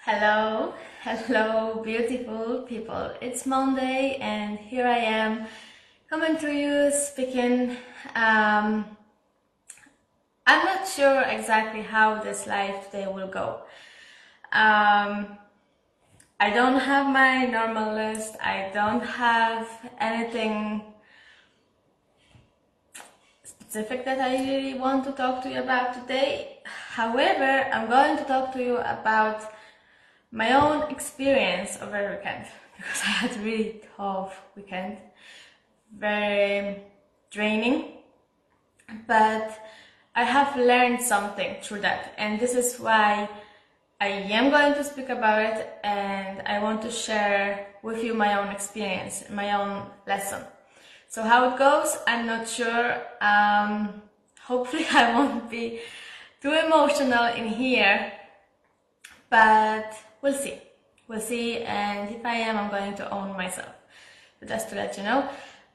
Hello, beautiful people. It's Monday, and here I am coming to you speaking. I'm not sure exactly how this live day will go. I don't have my normal list, I don't have anything specific that I really want to talk to you about today. However, I'm going to talk to you about my own experience over the weekend, because I had a really tough weekend, very draining, but I have learned something through that, and this is why I am going to speak about it, and I want to share with you my own experience, my own lesson. So how it goes, I'm not sure. Hopefully I won't be too emotional in here, but we'll see. We'll see, and if I am, I'm going to own myself. So just to let you know.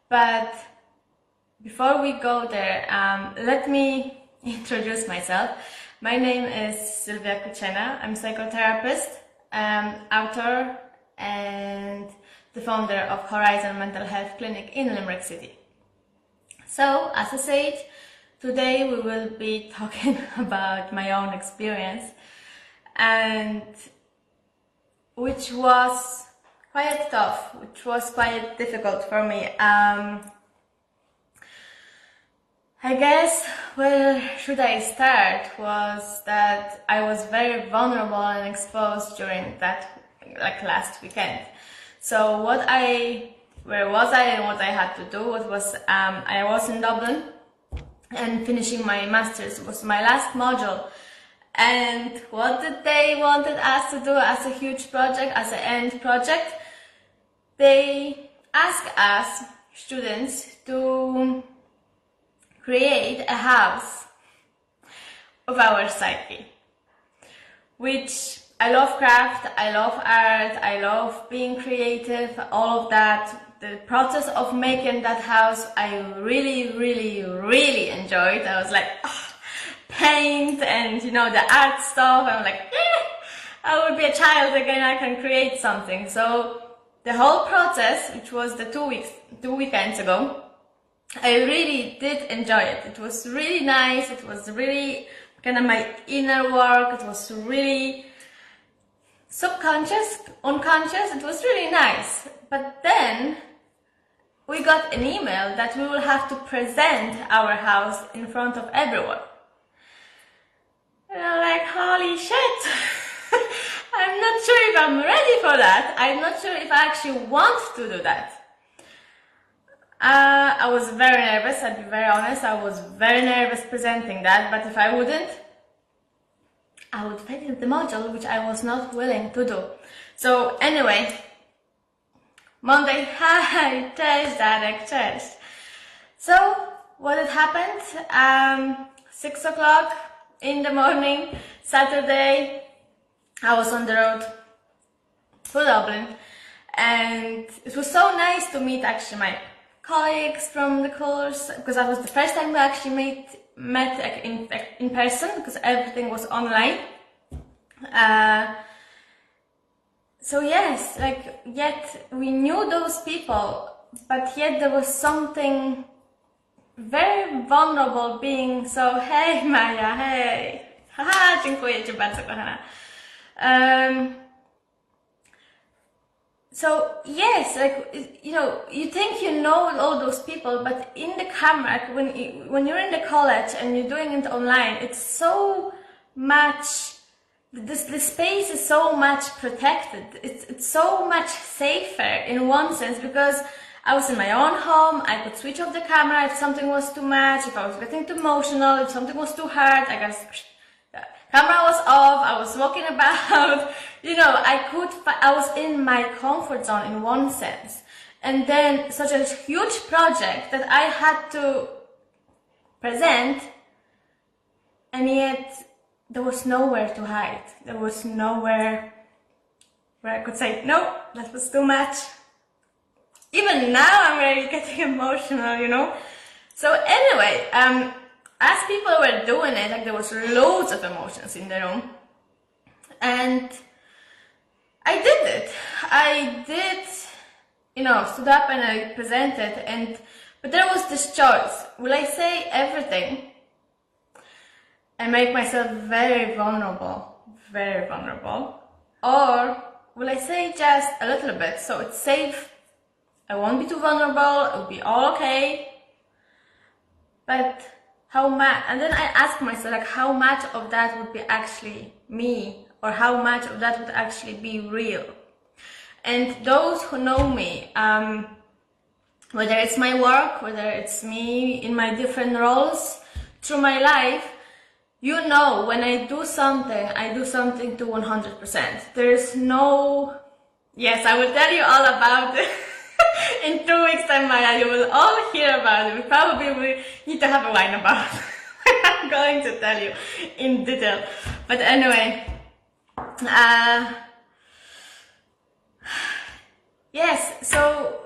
But before we go there, let me introduce myself. My name is Sylwia Kuchena. I'm a psychotherapist, author, and the founder of Horizon Mental Health Clinic in Limerick City. So, as I said, today we will be talking about my own experience, and which was quite tough, which was quite difficult for me. I guess where should I start was that I was very vulnerable and exposed during that last weekend. So where was I and what I had to do was I was in Dublin and finishing my master's. It was my last module. And what did they wanted us to do as a huge project, as an end project? They asked us, students, to create a house of our psyche, which I love craft, I love art, I love being creative, all of that. The process of making that house, I really, really, really enjoyed. I was like, paint and the art stuff. I'm like, I would be a child again, I can create something. So the whole process, which was the 2 weekends ago, I really did enjoy it. It was really nice. It was really kind of my inner work. It was really subconscious, unconscious. It was really nice. But then we got an email that we will have to present our house in front of everyone. And I'm like, holy shit. I'm not sure if I'm ready for that. I'm not sure if I actually want to do that. I was very nervous, I'll be very honest. I was very nervous presenting that, but if I wouldn't, I would fail the module, which I was not willing to do. So anyway, Monday, hi, cześć, Darek, cześć. So what had happened, 6 o'clock in the morning, Saturday, I was on the road to Dublin, and it was so nice to meet actually my colleagues from the course, because that was the first time we actually met in person, because everything was online. So yes, yet we knew those people, but yet there was something very vulnerable being so, hey Maja, hey, haha, dziękuję Ci bardzo, kochana. So yes, you think you know all those people, but in the camera, when you're in the college and you're doing it online, it's so much. The space is so much protected. It's so much safer in one sense, because I was in my own home. I could switch off the camera if something was too much, if I was getting too emotional, if something was too hard. I guess the camera was off. I was walking about. I was in my comfort zone in one sense. And then such a huge project that I had to present, and yet there was nowhere to hide. There was nowhere where I could say, no, that was too much. Even now I'm really getting emotional, So anyway, as people were doing it, there was loads of emotions in the room. And I did it. I did, stood up and I presented, but there was this choice. Will I say everything and make myself very vulnerable, or will I say just a little bit so it's safe? I won't be too vulnerable, it'll be all okay. But how much? And then I asked myself, like, how much of that would be actually me, or how much of that would actually be real? And those who know me, whether it's my work, whether it's me in my different roles through my life, when I do something to 100%. There's no, yes, I will tell you all about it. In 2 weeks time, Maya, you will all hear about it. We probably will need to have a wine about it. I'm going to tell you in detail. But anyway, yes, so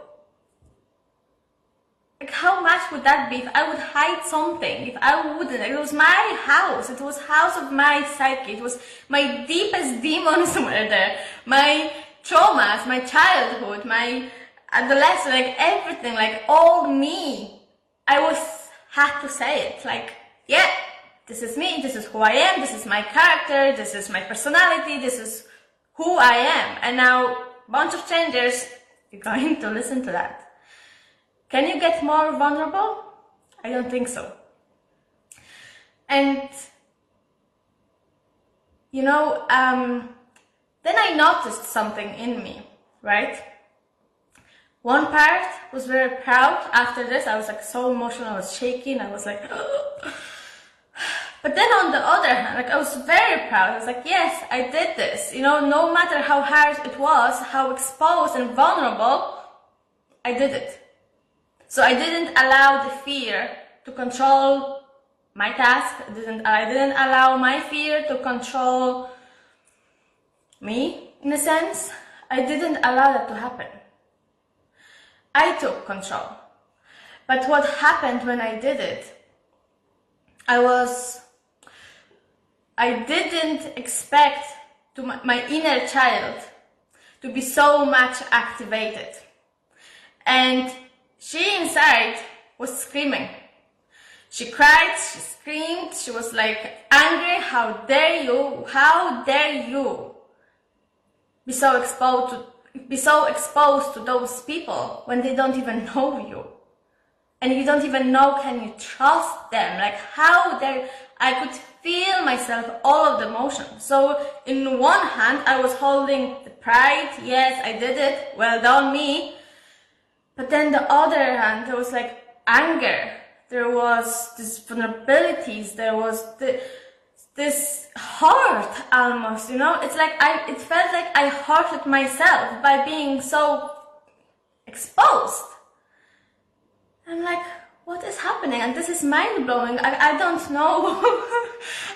like, how much would that be if I would hide something? If I wouldn't, it was my house. It was house of my psyche. It was my deepest demons were there. My traumas, my childhood, my adolescence, like everything, like all me. I had to say it. Like, yeah, this is me. This is who I am. This is my character. This is my personality. This is who I am. And now, bunch of strangers, you're going to listen to that. Can you get more vulnerable? I don't think so. And, then I noticed something in me, right? One part was very proud. After this, I was like so emotional, I was shaking, I was like, but then on the other hand, like I was very proud. I was like, yes, I did this. No matter how hard it was, how exposed and vulnerable, I did it. So I didn't allow the fear to control my task. I didn't allow my fear to control me, in a sense. I didn't allow that to happen. I took control. But what happened when I did it, I didn't expect my inner child to be so much activated. And she inside was screaming. She cried, she screamed, she was like angry. How dare you be so exposed to those people when they don't even know you. And you don't even know, can you trust them? Like, how dare, I could feel myself, all of the emotion. So in one hand, I was holding the pride. Yes, I did it. Well done, me. But then the other hand, there was like anger. There was this vulnerabilities. There was this hurt almost, It's like it felt like I hurted myself by being so exposed. I'm like, what is happening? And this is mind blowing. I don't know.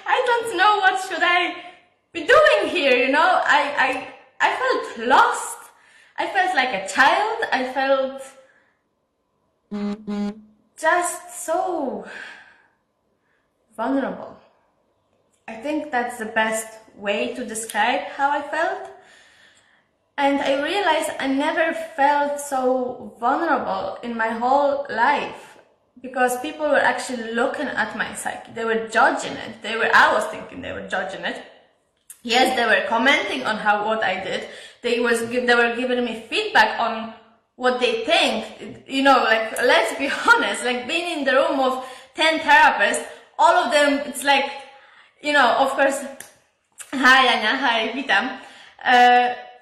I don't know what should I be doing here, I felt lost. I felt like a child. I felt just so vulnerable. I think that's the best way to describe how I felt. And I realized I never felt so vulnerable in my whole life, because people were actually looking at my psyche. They were judging it. I was thinking they were judging it. Yes, they were commenting on what I did. They were giving me feedback on what they think. Like, let's be honest, like being in the room of 10 therapists, all of them, it's like, of course, hi Anya, hi, witam.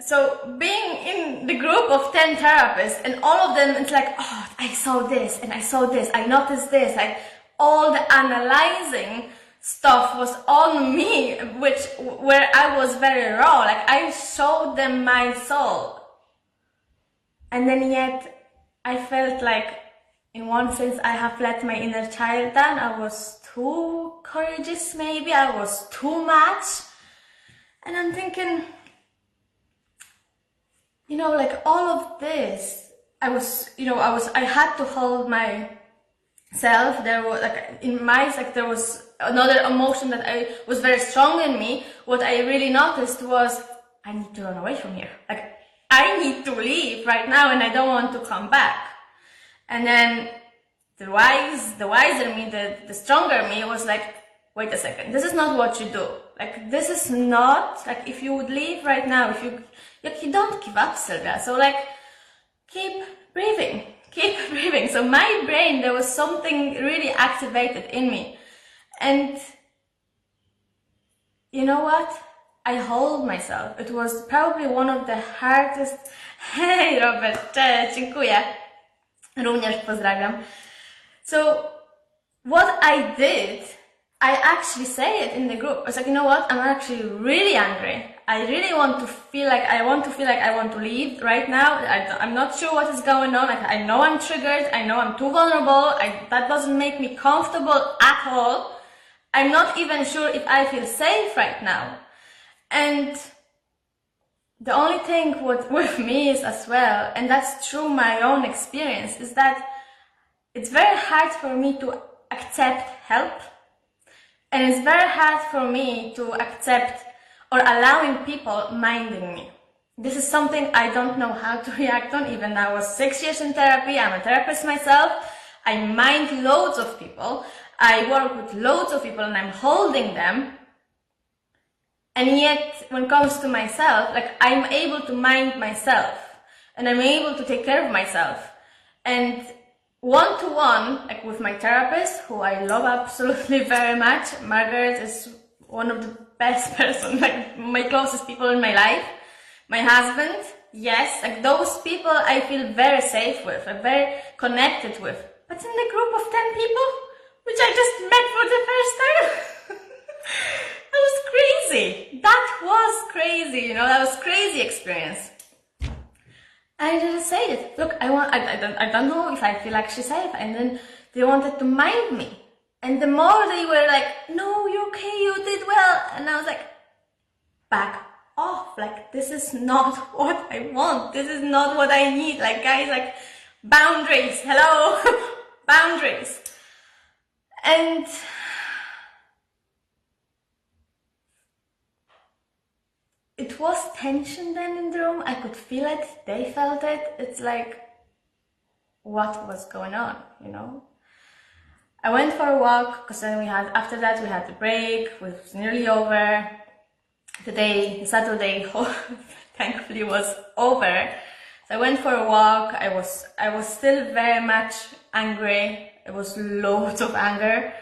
So being in the group of 10 therapists, and all of them, it's like, oh, I saw this, and I saw this, I noticed this, like all the analyzing stuff was on me, where I was very raw, like I showed them my soul. And then yet, I felt like, in one sense, I have let my inner child down. I was too courageous, maybe. I was too much. And I'm thinking, like all of this, I had to hold myself. There was there was another emotion that was very strong in me. What I really noticed was I need to run away from here. Like, I need to leave right now and I don't want to come back. And then the wiser me, the stronger me was like, wait a second, this is not what you do. Like, this is not, like, if you would leave right now, if you, like, you don't give up, Sylvia. So, like, keep breathing. So my brain, there was something really activated in me. And you know what? I hold myself. It was probably one of the hardest... Hej Robert, cześć, dziękuję. Również pozdrawiam. So, what I did, I actually say it in the group. I was like, you know what? I'm actually really angry. I really want to feel like I want to leave right now. I'm not sure what is going on. Like, I know I'm triggered. I know I'm too vulnerable. That doesn't make me comfortable at all. I'm not even sure if I feel safe right now. And the only thing with me is as well, and that's through my own experience, is that it's very hard for me to accept help. And it's very hard for me to accept or allowing people minding me. This is something I don't know how to react on. Even I was 6 years in therapy. I'm a therapist myself. I mind loads of people. I work with loads of people and I'm holding them. And yet, when it comes to myself, like, I'm able to mind myself and I'm able to take care of myself. And one-to-one, like with my therapist, who I love absolutely very much, Margaret is one of the best person, like my closest people in my life. My husband, yes, like those people I feel very safe with, I'm very connected with. But in the group of 10 people, which I just met for the first time, that was crazy. That was crazy, that was crazy experience. I just said it. Look, I don't know if I feel actually safe. And then they wanted to mind me. And the more they were like, no, you're okay, you did well. And I was like, back off. Like, this is not what I want. This is not what I need. Like, guys, like, boundaries. Hello? Boundaries. And it was tension then in the room. I could feel it. They felt it. It's like, what was going on, I went for a walk because then after that we had the break. It was nearly over. The Saturday, thankfully was over. So I went for a walk. I was still very much angry. It was loads of anger.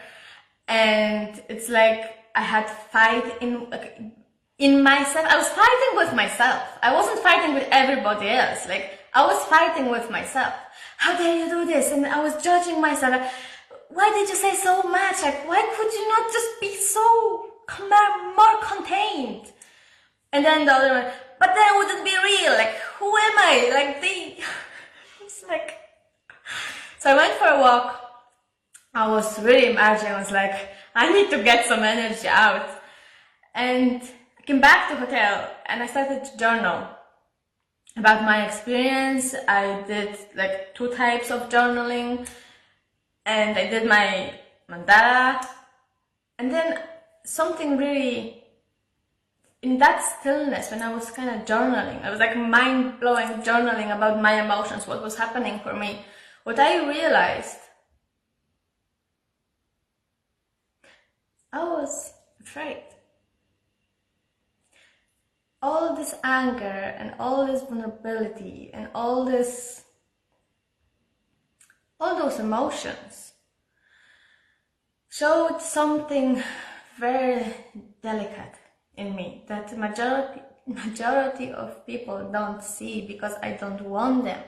And it's like I had fight in myself. I was fighting with myself. I wasn't fighting with everybody else. Like, I was fighting with myself. How dare you do this? And I was judging myself. Like, why did you say so much? Like, why could you not just be so more contained? And then the other one, but then it wouldn't be real. Like, who am I? Like, it's like, so I went for a walk. I was really imagining, I was like, I need to get some energy out. And I came back to the hotel and I started to journal about my experience. I did like 2 types of journaling and I did my mandala. And then something really, in that stillness, when I was kind of journaling, I was like mind-blowing journaling about my emotions, what was happening for me. What I realized, I was afraid. All this anger and all this vulnerability and all those emotions showed something very delicate in me that the majority of people don't see, because I don't want them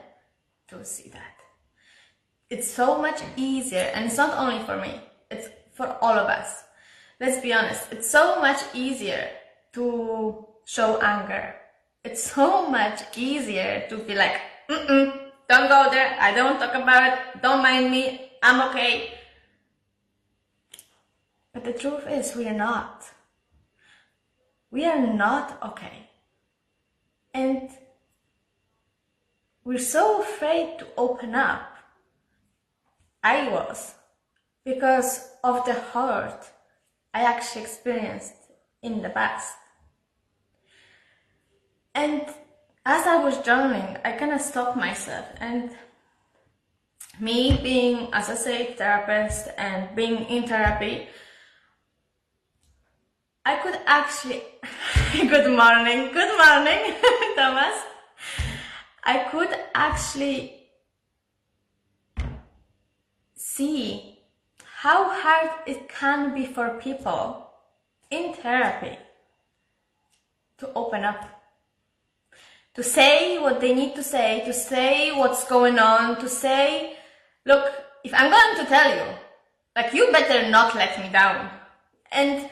to see that. It's so much easier, and it's not only for me, it's for all of us. Let's be honest, it's so much easier to show anger. It's so much easier to be like, don't go there, I don't talk about it, don't mind me, I'm okay. But the truth is, we are not. We are not okay. And we're so afraid to open up. I was, because of the hurt I actually experienced in the past. And as I was journaling, I kind of stopped myself. And me being associate therapist and being in therapy, I could actually, good morning, Thomas. I could actually see how hard it can be for people in therapy to open up, to say what they need to say what's going on, to say, look, if I'm going to tell you, like, you better not let me down. And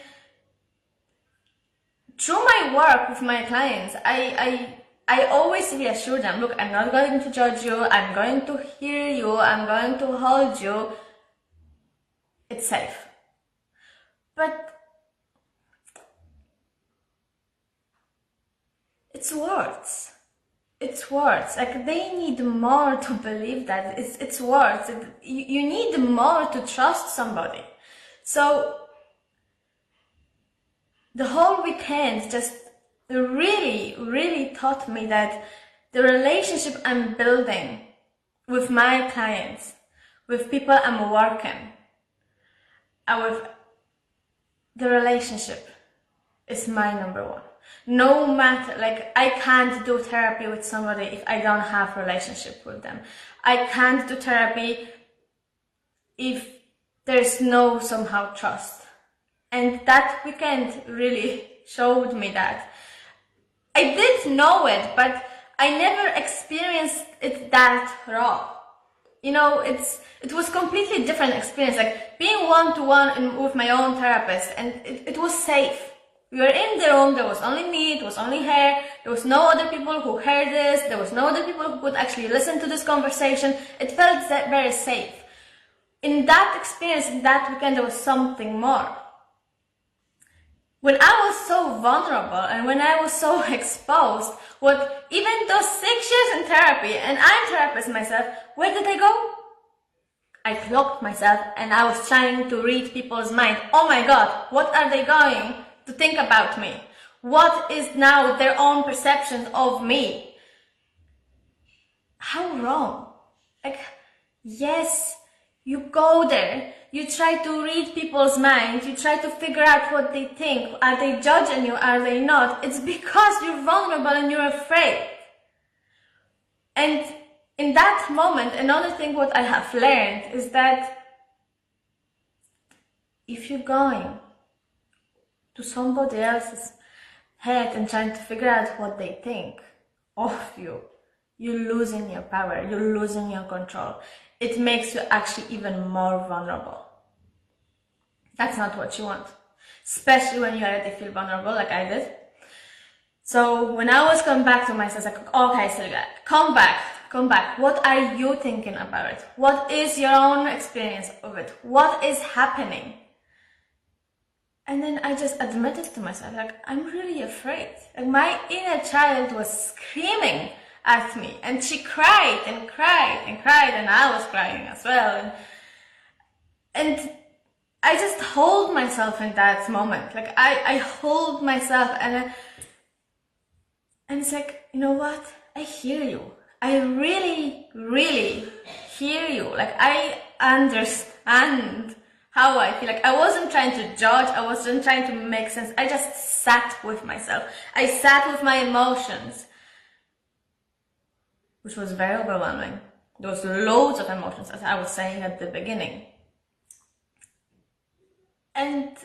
through my work with my clients, I always reassure them, look, I'm not going to judge you, I'm going to hear you, I'm going to hold you. It's safe. But it's words. It's words. Like, they need more to believe that. It's words. You need more to trust somebody. So the whole weekend just really taught me that the relationship I'm building with my clients, with people I'm working, and with the relationship is my number one. No matter, like, I can't do therapy with somebody if I don't have a relationship with them. I can't do therapy if there's no somehow trust. And that weekend really showed me that. I did know it, but I never experienced it that raw. You know, it was completely different experience, like being one-to-one with my own therapist, and it was safe. We were in the room, there was only me, it was only her, there was no other people who heard this, there was no other people who could actually listen to this conversation. It felt very safe. In that experience, in that weekend, there was something more. When I was so vulnerable and when I was so exposed, what even those 6 years in therapy, and I'm a therapist myself, where did I go? I clocked myself and I was trying to read people's mind. Oh my God, what are they going to think about me? What is now their own perception of me? How wrong? Like, yes, you go there, you try to read people's minds, you try to figure out what they think. Are they judging you? Are they not? It's because you're vulnerable and you're afraid. And in that moment, another thing what I have learned is that if you're going to somebody else's head and trying to figure out what they think of you, you're losing your power, you're losing your control. It makes you actually even more vulnerable. That's not what you want, especially when you already feel vulnerable like I did. So when I was coming back to myself, like, okay, Sylvia, come back. What are you thinking about it? What is your own experience of it? What is happening? And then I just admitted to myself, like, I'm really afraid. Like, my inner child was screaming at me, and she cried and cried and cried, and I was crying as well. And I just hold myself in that moment. Like, I hold myself, and it's like, you know what? I hear you. I really hear you. Like, I understand how I feel. Like, I wasn't trying to judge, I wasn't trying to make sense. I just sat with myself. I sat with my emotions, which was very overwhelming. There was loads of emotions, as I was saying at the beginning. And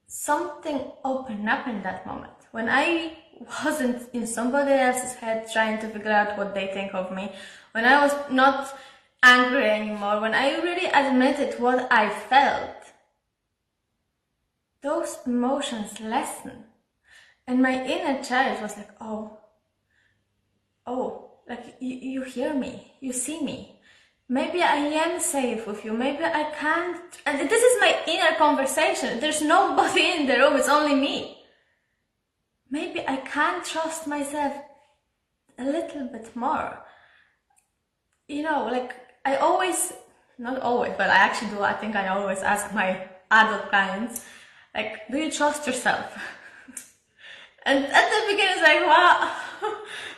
something opened up in that moment. When I wasn't in somebody else's head trying to figure out what they think of me, when I was not angry anymore, when I really admitted what I felt, those emotions lessened. And my inner child was like, oh, like, you hear me, you see me. Maybe I am safe with you, maybe I can't. And this is my inner conversation. There's nobody in the room, it's only me. Maybe I can trust myself a little bit more. You know, like, I always, not always, but I actually do, I think I always ask my adult clients, like, do you trust yourself? And at the beginning, it's like, wow,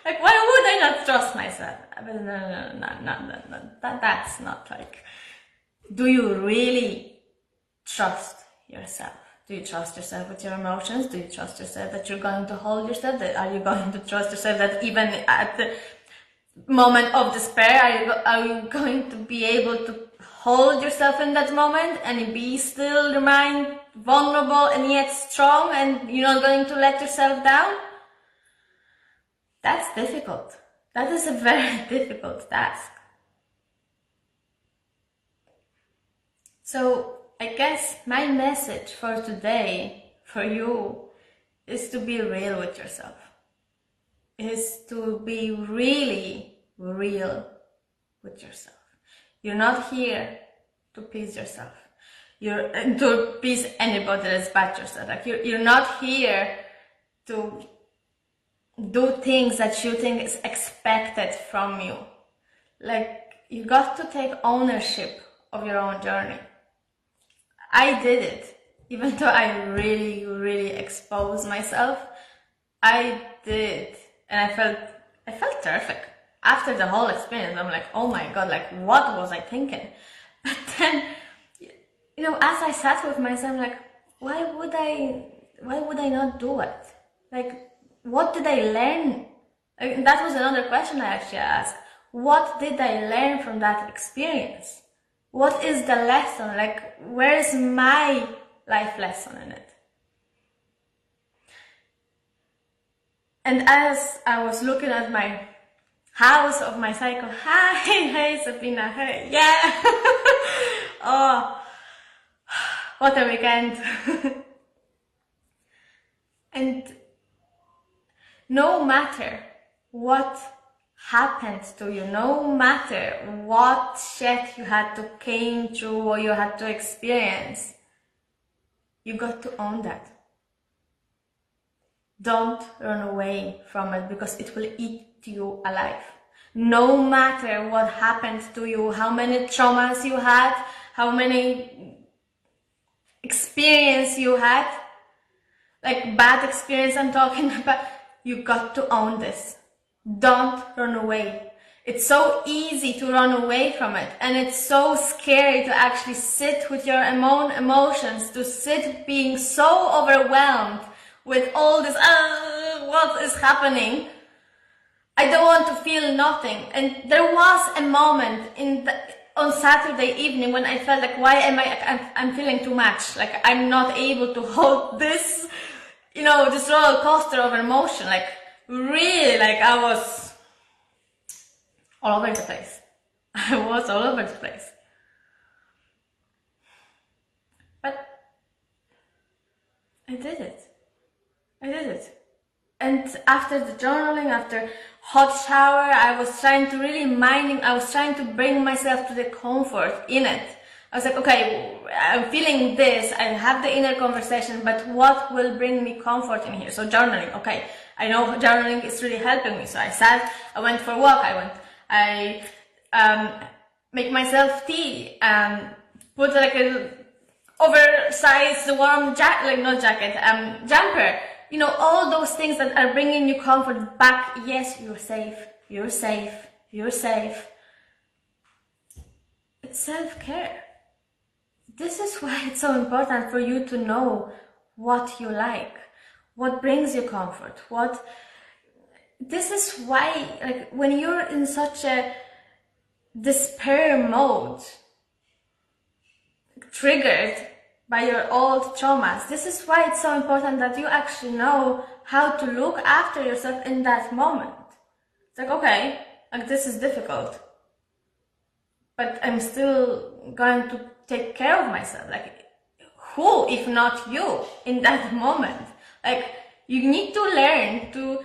like, why would I not trust myself? But no. That's not like, do you really trust yourself? Do you trust yourself with your emotions? Do you trust yourself that you're going to hold yourself? That are you going to trust yourself that even at the moment of despair, are you going to be able to hold yourself in that moment and be still, remain vulnerable and yet strong, and you're not going to let yourself down? That's difficult. That is a very difficult task. So I guess my message for today, for you, is to be real with yourself. Is to be really real with yourself. You're not here to please yourself. You're to please anybody that's but yourself. Like you're not here to do things that you think is expected from you. Like you got to take ownership of your own journey. I did it, even though I really exposed myself. I did, and I felt terrific after the whole experience. I'm like, oh my god, like what was I thinking? But then, you know, as I sat with myself, like, why would I not do it? Like, what did I learn? Like, that was another question I actually asked. What did I learn from that experience? What is the lesson? Like, where's my life lesson in it? And as I was looking at my house of my cycle, hey Sabina, hey, yeah, oh, what a weekend. And no matter what happened to you, no matter what shit you had to came through or you had to experience, you got to own that. Don't run away from it, because it will eat you alive. No matter what happened to you, how many traumas you had, how many experience you had, like bad experience I'm talking about, you got to own this. Don't run away. It's so easy to run away from it, and it's so scary to actually sit with your own emotions, to sit being so overwhelmed with all this, what is happening? I don't want to feel nothing. And there was a moment on Saturday evening when I felt like, why am I'm feeling too much. Like I'm not able to hold this, you know, this roller coaster of emotion. Like really, like I was all over the place. I was all over the place. But I did it. And after the journaling, after hot shower, I was trying to bring myself to the comfort in it. I was like, okay, I'm feeling this, I have the inner conversation, but what will bring me comfort in here? So journaling, okay, I know journaling is really helping me. So I went for a walk, I make myself tea, put like a oversized warm jumper. You know, all those things that are bringing you comfort back. Yes, you're safe. It's self-care. This is why it's so important for you to know what you like, what brings you comfort, this is why, like, when you're in such a despair mode, triggered by your old traumas, this is why it's so important that you actually know how to look after yourself in that moment. It's like, okay, like this is difficult, but I'm still going to take care of myself. Like, who, if not you, in that moment? Like, you need to learn to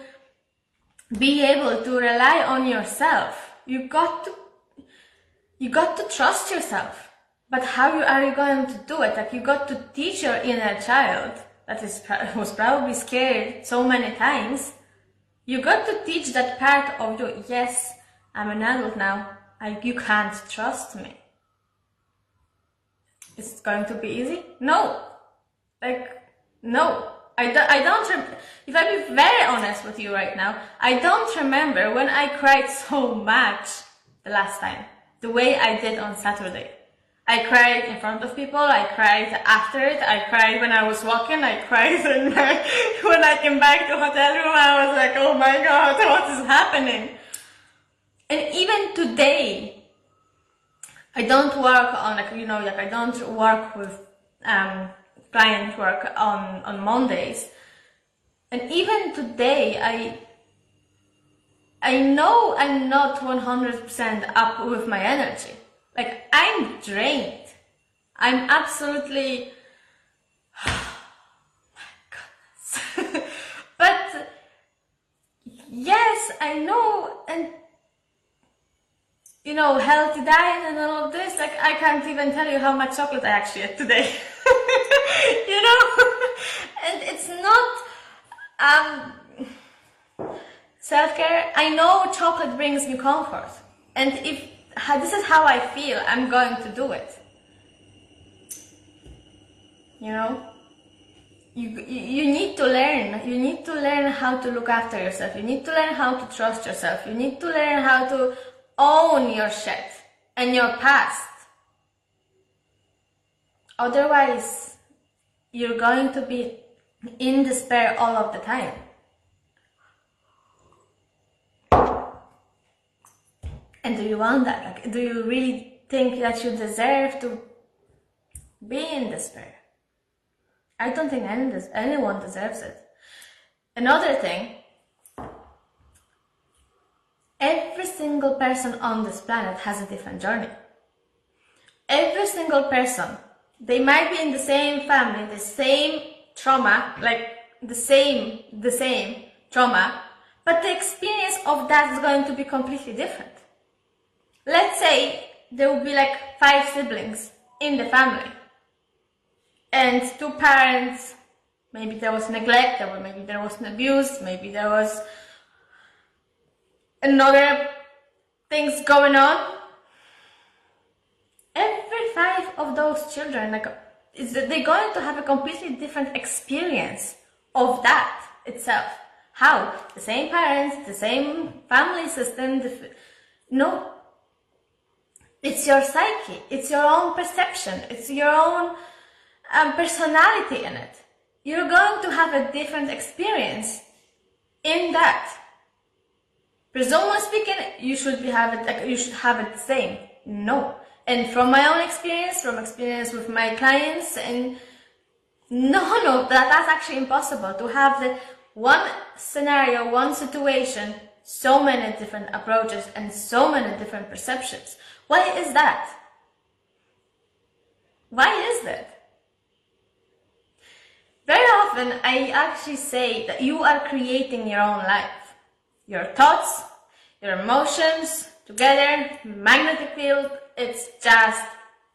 be able to rely on yourself. You got to trust yourself. But how are you going to do it? Like, you got to teach your inner child that was probably scared so many times. You got to teach that part of you. Yes, I'm an adult now. You can't trust me. Is it going to be easy? No. Like, no. If I be very honest with you right now, I don't remember when I cried so much the last time, the way I did on Saturday. I cried in front of people, I cried after it, I cried when I was walking, I cried when I came back to hotel room, I was like, oh my god, what is happening? And even today, I don't work on, I don't work with client work on Mondays. And even today, I know I'm not 100% up with my energy. Like, I'm drained. I'm absolutely... my goodness. But, yes, I know, and healthy diet and all of this, like, I can't even tell you how much chocolate I actually ate today. And it's not self-care. I know chocolate brings me comfort, and if this is how I feel, I'm going to do it. You need to learn. You need to learn how to look after yourself. You need to learn how to trust yourself. You need to learn how to own your shit and your past. Otherwise, you're going to be in despair all of the time. And do you want that? Like, do you really think that you deserve to be in despair? I don't think anyone deserves it. Another thing, every single person on this planet has a different journey. Every single person, they might be in the same family, the same trauma, like the same trauma, but the experience of that is going to be completely different. Let's say there will be like 5 siblings in the family, and 2 parents, maybe there was neglect, maybe there was an abuse, maybe there was another things going on. Every 5 of those children, they're going to have a completely different experience of that itself. How? The same parents, the same family system. No. It's your psyche. It's your own perception. It's your own personality in it. You're going to have a different experience in that. Presumably speaking, you should have it the same. No. And from my own experience, from experience with my clients, and no, that's actually impossible to have the one scenario, one situation, so many different approaches and so many different perceptions. Why is that? Why is that? Very often I actually say that you are creating your own life. Your thoughts, your emotions, together, magnetic field, it's just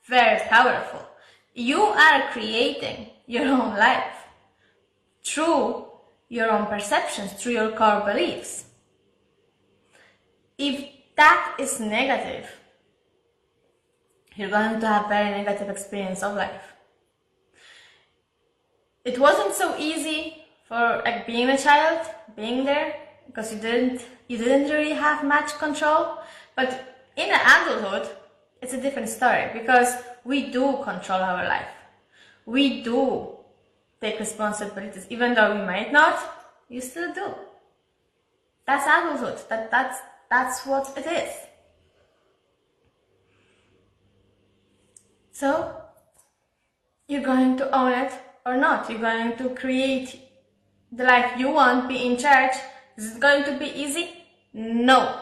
very powerful. You are creating your own life through your own perceptions, through your core beliefs. If that is negative, you're going to have very negative experience of life. It wasn't so easy for being a child, being there, because you didn't really have much control. But in adulthood, it's a different story, because we do control our life. We do take responsibilities, even though we might not. You still do. That's adulthood. That's what it is. So, you're going to own it or not. You're going to create the life you want, be in charge. Is it going to be easy? No.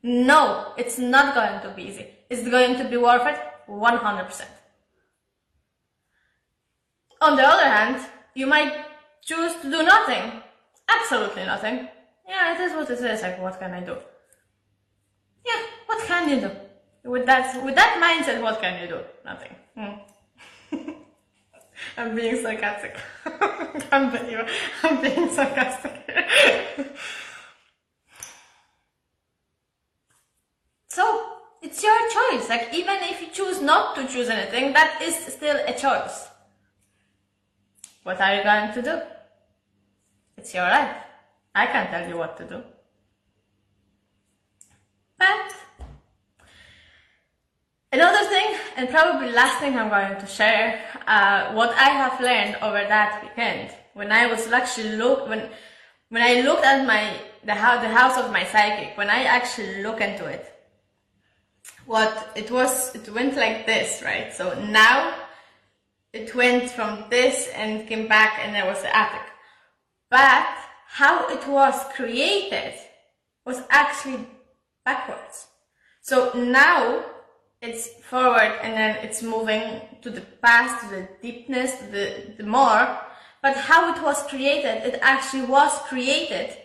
No, it's not going to be easy. Is it going to be worth it? 100%. On the other hand, you might choose to do nothing. Absolutely nothing. Yeah, it is what it is. Like, what can I do? Yeah, what can you do? With that mindset, what can you do? Nothing. I'm being sarcastic. I'm being sarcastic. So, it's your choice. Like, even if you choose not to choose anything, that is still a choice. What are you going to do? It's your life. I can't tell you what to do. But another thing, and probably last thing I'm going to share, what I have learned over that weekend, when I was actually when I looked at the house of my psychic, when I actually look into it, it went like this, right? So now it went from this and came back, and there was the attic. But how it was created was actually backwards. So now it's forward, and then it's moving to the past, to the deepness, to the more. But how it was created, it actually was created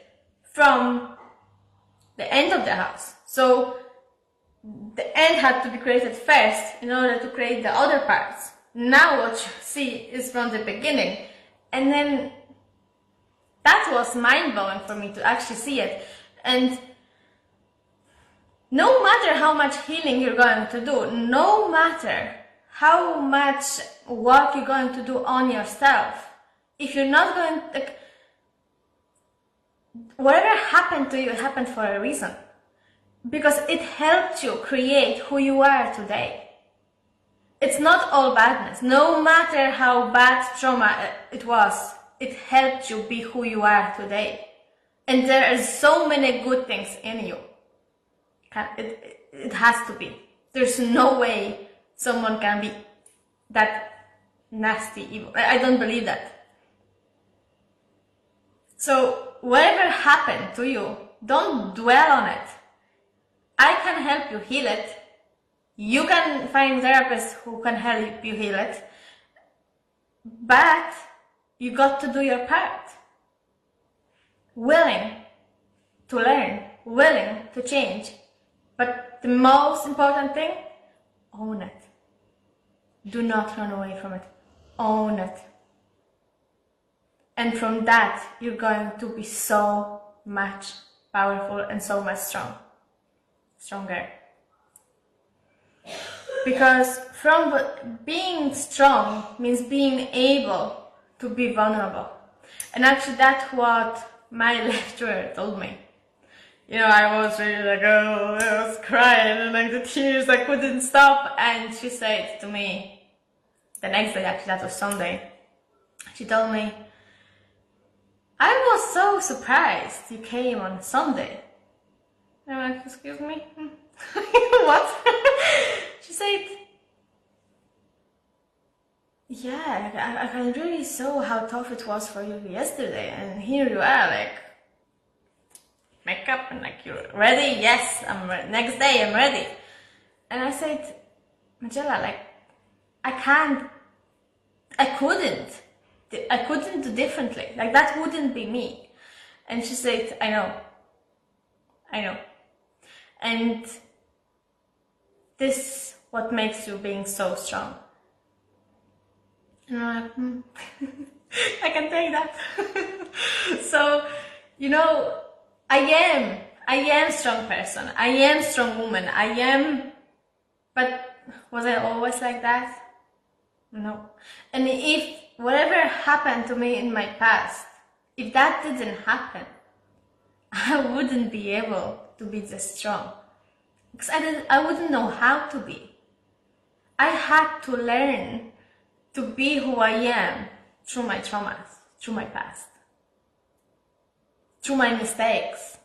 from the end of the house. So the end had to be created first in order to create the other parts. Now what you see is from the beginning. And then that was mind-blowing for me to actually see it. And no matter how much healing you're going to do, no matter how much work you're going to do on yourself, if you're not going to, whatever happened to you, it happened for a reason. Because it helped you create who you are today. It's not all badness. No matter how bad trauma it was, it helped you be who you are today. And there are so many good things in you. It has to be. There's no way someone can be that nasty, evil. I don't believe that. So whatever happened to you, don't dwell on it. I can help you heal it. You can find therapists who can help you heal it. But you got to do your part. Willing to learn, willing to change. But the most important thing, own it. Do not run away from it. Own it. And from that, you're going to be so much powerful and so much stronger. Because from being strong means being able to be vulnerable. And actually that's what my lecturer told me. You know, I was really like, oh, I was crying and like the tears, I couldn't stop. And she said to me, the next day, actually that was Sunday, she told me, I was so surprised you came on Sunday. And I went, excuse me? What? She said, yeah, I can really saw how tough it was for you yesterday, and here you are, like, makeup, and like, you're ready? Yes, next day I'm ready. And I said, Magella, like, I couldn't do differently, like, that wouldn't be me. And she said, I know. And this what makes you being so strong. And I'm like, I can take that. So, you know, I am strong person. I am strong woman. But was I always like that? No. And if whatever happened to me in my past, if that didn't happen, I wouldn't be able to be this strong. Because I wouldn't know how to be. I had to learn to be who I am through my traumas, through my past, through my mistakes,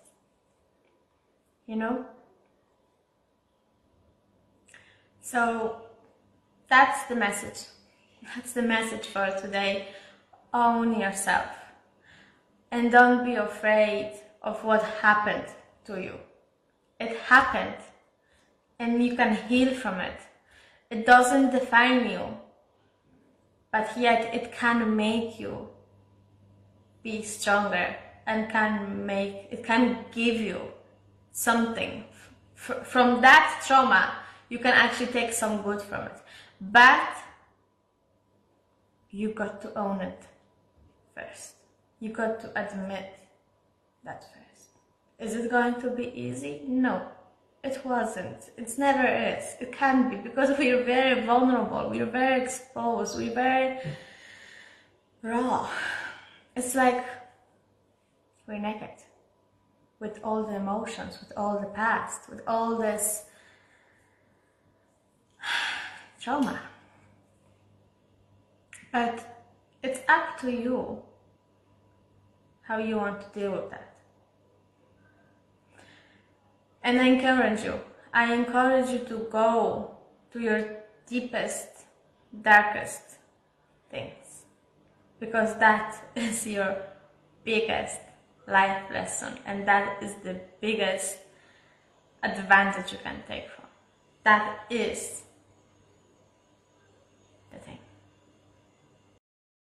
you know? So that's the message. That's the message for today. Own yourself. And don't be afraid of what happened to you. It happened, and you can heal from it. It doesn't define you, but yet it can make you be stronger and it can give you something. From that trauma, you can actually take some good from it. But you got to own it first. You got to admit that first. Is it going to be easy? No, it wasn't. It never is. It can be, because we're very vulnerable. We're very exposed. We're very raw. It's like we're naked with all the emotions, with all the past, with all this trauma. But it's up to you how you want to deal with that. And I encourage you to go to your deepest, darkest things, because that is your biggest life lesson, and that is the biggest advantage you can take from. That is